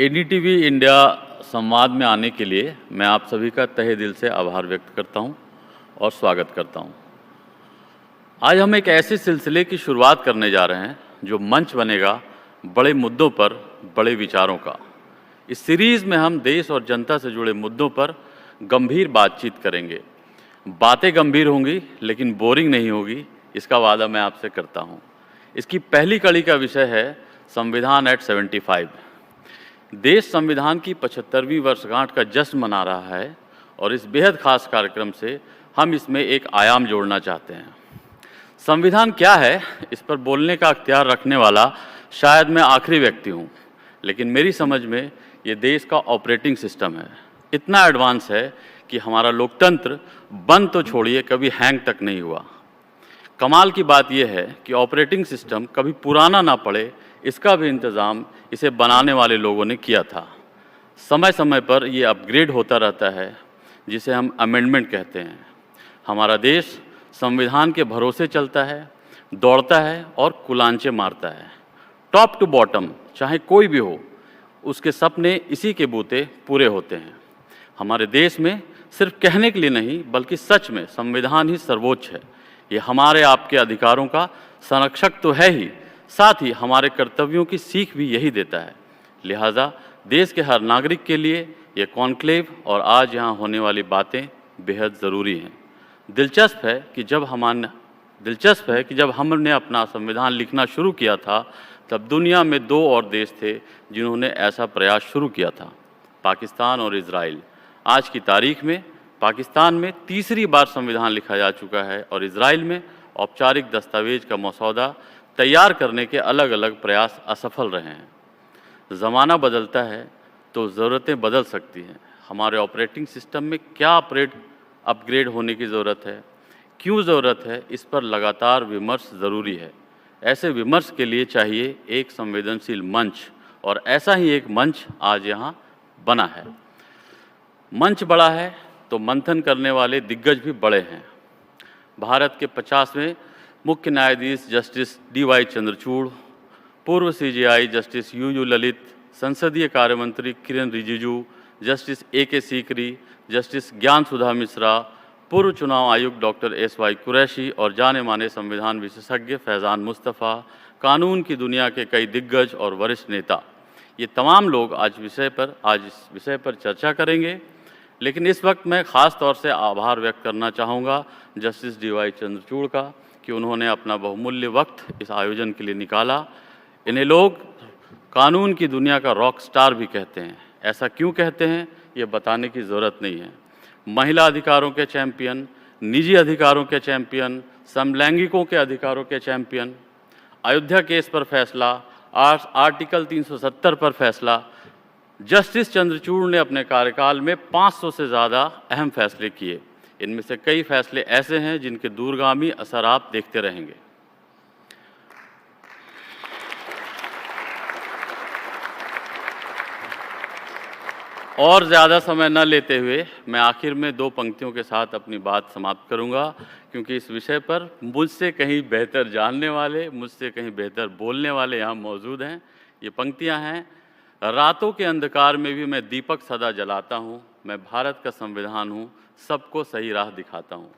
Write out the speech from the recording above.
NDTV India संवाद में आने के लिए मैं आप सभी का तहे दिल से आभार व्यक्त करता हूं और स्वागत करता हूं। आज हम एक ऐसे सिलसिले की शुरुआत करने जा रहे हैं जो मंच बनेगा बड़े मुद्दों पर, बड़े विचारों का। इस सीरीज़ में हम देश और जनता से जुड़े मुद्दों पर गंभीर बातचीत करेंगे। बातें गंभीर होंगी लेकिन बोरिंग नहीं होगी, इसका वादा मैं आपसे करता हूं। इसकी पहली कड़ी का विषय है संविधान एट 75। देश संविधान की 75वीं वर्षगांठ का जश्न मना रहा है और इस बेहद खास कार्यक्रम से हम इसमें एक आयाम जोड़ना चाहते हैं। संविधान क्या है, इस पर बोलने का अख्तियार रखने वाला शायद मैं आखिरी व्यक्ति हूँ, लेकिन मेरी समझ में ये देश का ऑपरेटिंग सिस्टम है। इतना एडवांस है कि हमारा लोकतंत्र बंद तो छोड़िए, कभी हैंग तक नहीं हुआ। कमाल की बात यह है कि ऑपरेटिंग सिस्टम कभी पुराना ना पड़े, इसका भी इंतज़ाम इसे बनाने वाले लोगों ने किया था। समय समय पर ये अपग्रेड होता रहता है, जिसे हम अमेंडमेंट कहते हैं। हमारा देश संविधान के भरोसे चलता है, दौड़ता है और कुलांचे मारता है। टॉप टू बॉटम चाहे कोई भी हो, उसके सपने इसी के बूते पूरे होते हैं। हमारे देश में सिर्फ कहने के लिए नहीं बल्कि सच में संविधान ही सर्वोच्च है। ये हमारे आपके अधिकारों का संरक्षक तो है ही, साथ ही हमारे कर्तव्यों की सीख भी यही देता है। लिहाजा देश के हर नागरिक के लिए ये कॉन्क्लेव और आज यहाँ होने वाली बातें बेहद ज़रूरी हैं। दिलचस्प है कि जब हमने अपना संविधान लिखना शुरू किया था, तब दुनिया में दो और देश थे जिन्होंने ऐसा प्रयास शुरू किया था, पाकिस्तान और इजराइल। आज की तारीख में पाकिस्तान में तीसरी बार संविधान लिखा जा चुका है और इजराइल में औपचारिक दस्तावेज का मसौदा तैयार करने के अलग अलग प्रयास असफल रहे हैं। ज़माना बदलता है तो ज़रूरतें बदल सकती हैं। हमारे ऑपरेटिंग सिस्टम में क्या अपग्रेड होने की ज़रूरत है, क्यों ज़रूरत है, इस पर लगातार विमर्श ज़रूरी है। ऐसे विमर्श के लिए चाहिए एक संवेदनशील मंच, और ऐसा ही एक मंच आज यहाँ बना है। मंच बड़ा है तो मंथन करने वाले दिग्गज भी बड़े हैं। भारत के 50वें मुख्य न्यायाधीश जस्टिस DY चंद्रचूड़, पूर्व CJI जस्टिस UU ललित, संसदीय कार्य मंत्री Kiren Rijiju, justice AK Sikri, justice ज्ञान सुधा मिश्रा, पूर्व चुनाव आयुक्त डॉक्टर SY कुरैशी और जाने माने संविधान विशेषज्ञ फैज़ान मुस्तफ़ा, कानून की दुनिया के कई दिग्गज और वरिष्ठ नेता, ये तमाम लोग आज इस विषय पर चर्चा करेंगे। लेकिन इस वक्त मैं ख़ास तौर से आभार व्यक्त करना चाहूँगा जस्टिस DY चंद्रचूड़ का कि उन्होंने अपना बहुमूल्य वक्त इस आयोजन के लिए निकाला। इन्हें लोग कानून की दुनिया का रॉक स्टार भी कहते हैं। ऐसा क्यों कहते हैं, ये बताने की ज़रूरत नहीं है। महिला अधिकारों के चैम्पियन, निजी अधिकारों के चैम्पियन, समलैंगिकों के अधिकारों के चैम्पियन, अयोध्या केस पर फैसला, आर्टिकल 370 पर फैसला। जस्टिस चंद्रचूड़ ने अपने कार्यकाल में 500 से ज़्यादा अहम फैसले किए। इनमें से कई फैसले ऐसे हैं जिनके दूरगामी असर आप देखते रहेंगे। और ज़्यादा समय न लेते हुए मैं आखिर में दो पंक्तियों के साथ अपनी बात समाप्त करूंगा, क्योंकि इस विषय पर मुझसे कहीं बेहतर जानने वाले, मुझसे कहीं बेहतर बोलने वाले यहाँ मौजूद हैं। ये पंक्तियाँ हैं, रातों के अंधकार में भी मैं दीपक सदा जलाता हूँ, मैं भारत का संविधान हूँ, सबको सही राह दिखाता हूँ।